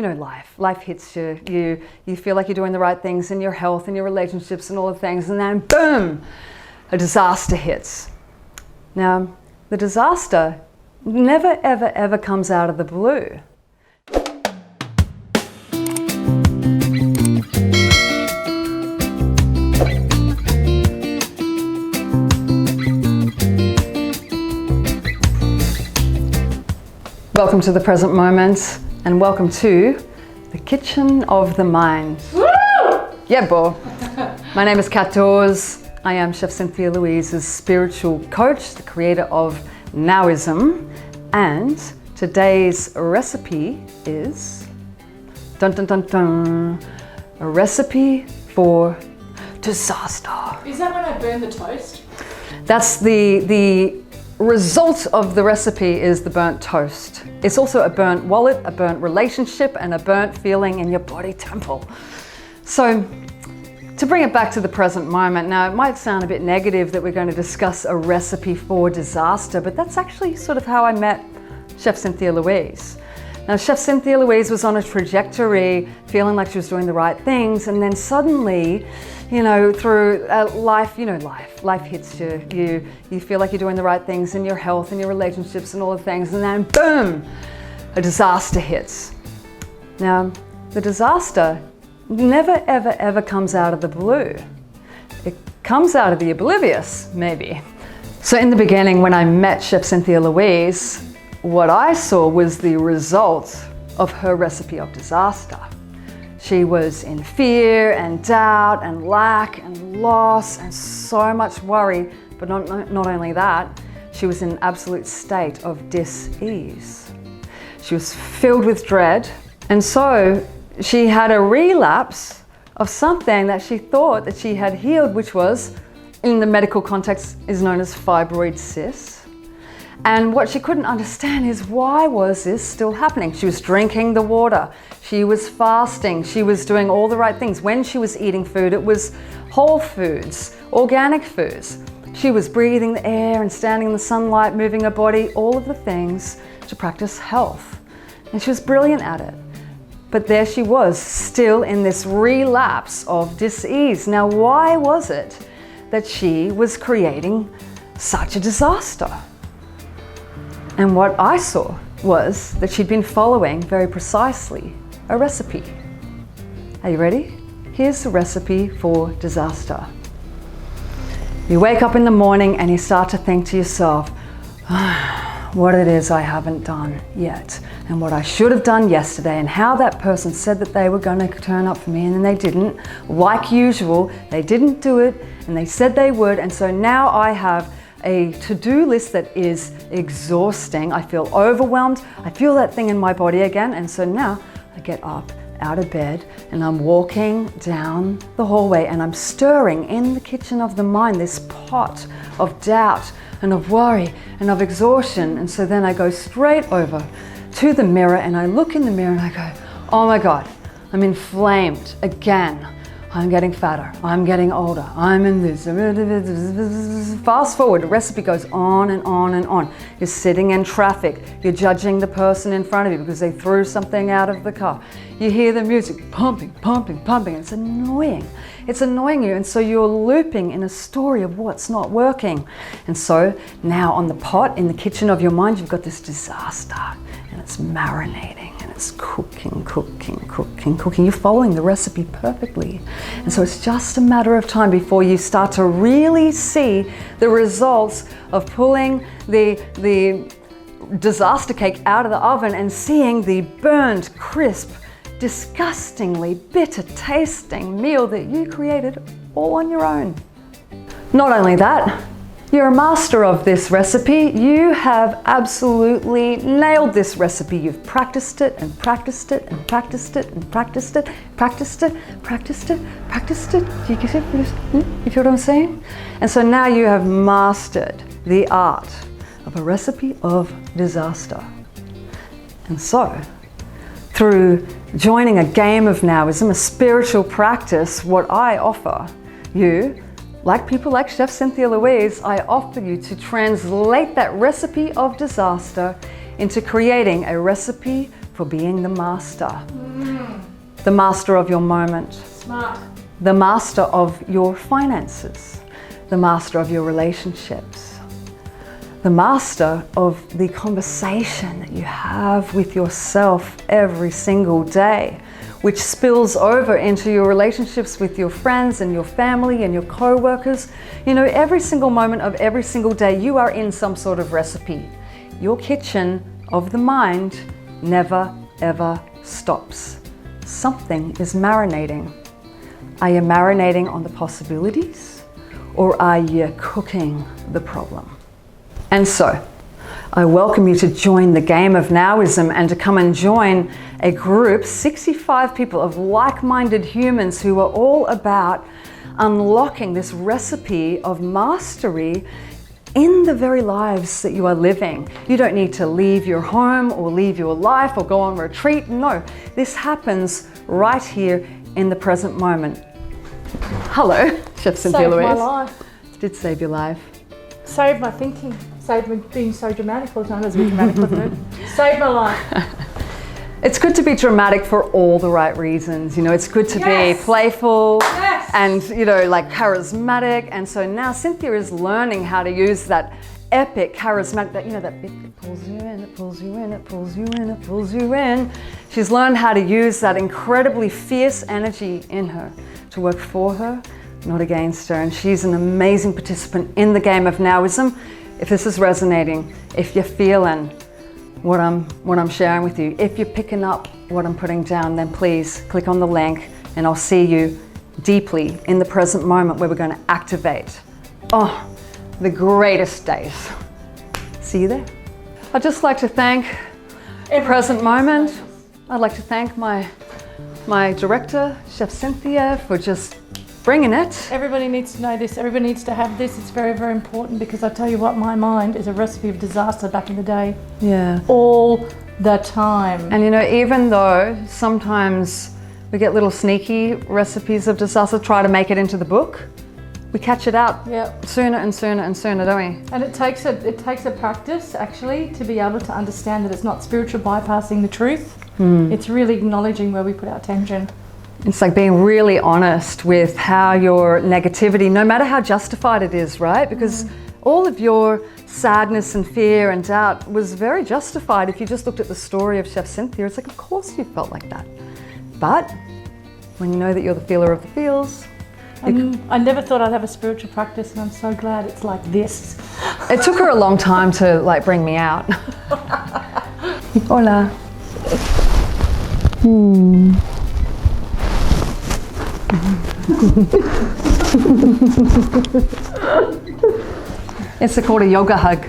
life hits you. You feel like you're doing the right things in your health and your relationships and all the things, and then boom, a disaster hits. Now, the disaster never, ever, ever comes out of the blue. Welcome to the present moment, and welcome to the kitchen of the mind. Woo! Yeah, boy. My name is Kat Dawes. I am Chef Cynthia Louise's spiritual coach, the creator of NOWism, and today's recipe is dun dun dun dun, a recipe for disaster. Is that when I burn the toast? That's the result of the recipe is the burnt toast. It's also a burnt wallet, a burnt relationship, and a burnt feeling in your body temple. So, to bring it back to the present moment, now it might sound a bit negative that we're going to discuss a recipe for disaster, but that's actually sort of how I met Chef Cynthia Louise. Now, Chef Cynthia Louise was on a trajectory, feeling like she was doing the right things, and then suddenly, through life hits you. You feel like you're doing the right things in your health and your relationships and all the things, and then boom, a disaster hits. Now, the disaster never, ever, ever comes out of the blue. It comes out of the oblivious, maybe. So in the beginning, when I met Chef Cynthia Louise, what I saw was the result of her recipe of disaster. She was in fear and doubt and lack and loss and so much worry, but not only that, she was in an absolute state of dis-ease. She was filled with dread, and so she had a relapse of something that she thought that she had healed, which was, in the medical context, is known as fibroid cysts. And what she couldn't understand is, why was this still happening? She was drinking the water, she was fasting, she was doing all the right things. When she was eating food, it was whole foods, organic foods. She was breathing the air and standing in the sunlight, moving her body, all of the things to practice health. And she was brilliant at it. But there she was, still in this relapse of dis-ease. Now, why was it that she was creating such a disaster? And what I saw was that she'd been following very precisely a recipe. Are you ready? Here's the recipe for disaster. You wake up in the morning and you start to think to yourself, what it is I haven't done yet, and what I should have done yesterday, and how that person said that they were going to turn up for me and then they didn't. Like usual, they didn't do it, and they said they would, and so now I have a to-do list that is exhausting. I feel overwhelmed. I feel that thing in my body again, and so now I get up out of bed and I'm walking down the hallway and I'm stirring in the kitchen of the mind this pot of doubt and of worry and of exhaustion. And so then I go straight over to the mirror and I look in the mirror and I go, oh my God, I'm inflamed again. I'm getting fatter, I'm getting older, I'm in this. Fast forward, the recipe goes on and on and on. You're sitting in traffic, you're judging the person in front of you because they threw something out of the car. You hear the music pumping, pumping, pumping. It's annoying. It's annoying you, and so you're looping in a story of what's not working. And so now on the pot in the kitchen of your mind, you've got this disaster, and it's marinating, and it's cooking, cooking, cooking, cooking. You're following the recipe perfectly. And so it's just a matter of time before you start to really see the results of pulling the disaster cake out of the oven and seeing the burned, crisp, disgustingly bitter tasting meal that you created all on your own. Not only that, you're a master of this recipe. You have absolutely nailed this recipe. You've practiced it and practiced it and practiced it and practiced it, practiced it, practiced it, practiced it. Do you get it? You feel what I'm saying? And so now you have mastered the art of a recipe of disaster. And so, through joining a game of NOWism, a spiritual practice, what I offer you, like people like Chef Cynthia Louise, I offer you to translate that recipe of disaster into creating a recipe for being the master. The master of your moment. Smart. The master of your finances. The master of your relationships. The master of the conversation that you have with yourself every single day, which spills over into your relationships with your friends and your family and your co-workers. You know, every single moment of every single day, you are in some sort of recipe. Your kitchen of the mind never, ever stops. Something is marinating. Are you marinating on the possibilities, or are you cooking the problem? And so, I welcome you to join the game of NOWism and to come and join a group, 65 people of like-minded humans who are all about unlocking this recipe of mastery in the very lives that you are living. You don't need to leave your home or leave your life or go on retreat. No, this happens right here in the present moment. Hello, Chef Cynthia Louise. Saved my life. It did save your life. Saved my thinking. Saved me being so dramatic all the time. That's a bit dramatic, wasn't it? Saved my life. It's good to be dramatic for all the right reasons. You know, it's good to be playful and, you know, like charismatic. And so now Cynthia is learning how to use that epic charismatic, that, you know, that bit that pulls you in, it pulls you in, it pulls you in, it pulls you in. She's learned how to use that incredibly fierce energy in her to work for her, not against her. And she's an amazing participant in the game of NOWism. If this is resonating, if you're feeling what I'm sharing with you, if you're picking up what I'm putting down, then please click on the link and I'll see you deeply in the present moment where we're going to activate, the greatest days. See you there. I'd just like to thank the present moment. I'd like to thank my director, Chef Cynthia, for just bringing it. Everybody needs to know this. Everybody needs to have this. It's very, very important, because I tell you what, my mind is a recipe of disaster back in the day. Yeah. All the time. And you know, even though sometimes we get little sneaky recipes of disaster, try to make it into the book, we catch it out sooner and sooner and sooner, don't we? And it takes a practice, actually, to be able to understand that it's not spiritual bypassing the truth. It's really acknowledging where we put our attention. It's like being really honest with how your negativity, no matter how justified it is, right? Because all of your sadness and fear and doubt was very justified. If you just looked at the story of Chef Cynthia, it's like, of course you felt like that. But when you know that you're the feeler of the feels, I never thought I'd have a spiritual practice, and I'm so glad it's like this. It took her a long time to like bring me out. Hola. It's called a yoga hug.